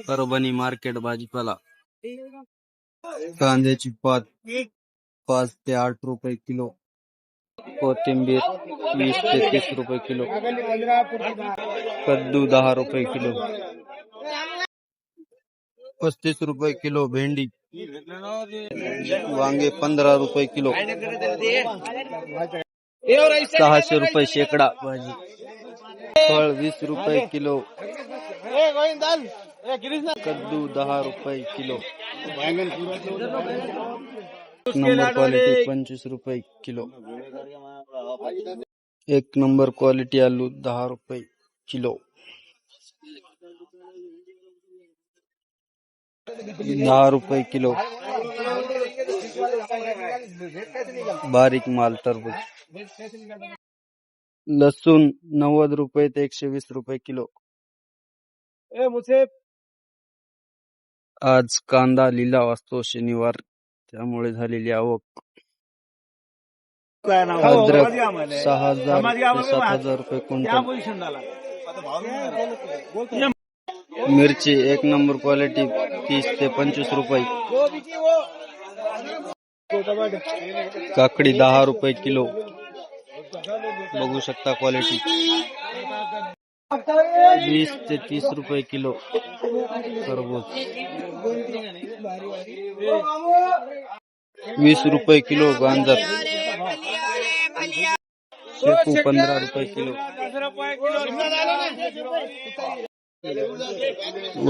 Parbhani market भाजीपाला कांद्याची पात 5 ते 8 रुपये किलो, कोथिंबीर 20 ते 30 रुपये किलो, कद्दू 10 रुपये किलो, 35 रुपये किलो भेंडी, वांगे 15 रुपये किलो, 600 रुपये शेकडा भाजी, फळ 20 रुपये किलो, कद्दू 10 रुपये किलो, नंबर क्वालिटी 25 रुपये किलो, एक नंबर क्वालिटी आलू 10 रुपये किलो, 10 रुपये किलो, बारीक माल तरबूज, लसूण 90 रुपये ते 120 रुपये किलो. आज कांदा लिलाव असतो शनिवार, त्यामुळे झालेली आवक. अद्रक 6000 ते 7000 रुपये क्विंटल. मिरची एक नंबर क्वालिटी 30 ते 25 रुपये. काकडी 10 रुपये किलो. बघू शकता क्वालिटी. 20 ते 30 रुपये किलो तरबूज. 20 रुपये किलो गांजर. शेपू 15 रुपये किलो.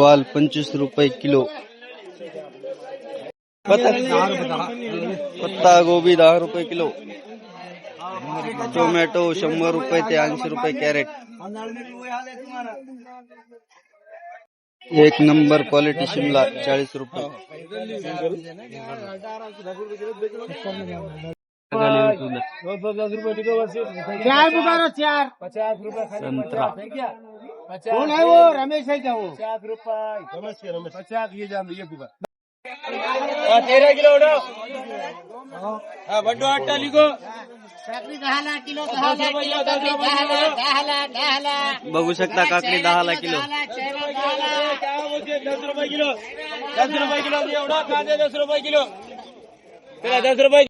वाल 25 रुपये किलो. पत्ता गोबी 10 रुपये किलो. टोमॅटो 100 रुपये ते 80 रुपये कॅरेट. एक नंबर क्वालिटी शिमला 40 रुपये. संतरा कौन है वो? रमेश है क्या वो? 50 रुपए. 50 ये जान ये 13 किलो उड़ो. बड्डो आटा लिखो. बघू शकता काकडी 10 किलो. 10 रुपये किलो. 10 रुपये किलो. 10 रुपये किलो. 10 रुपये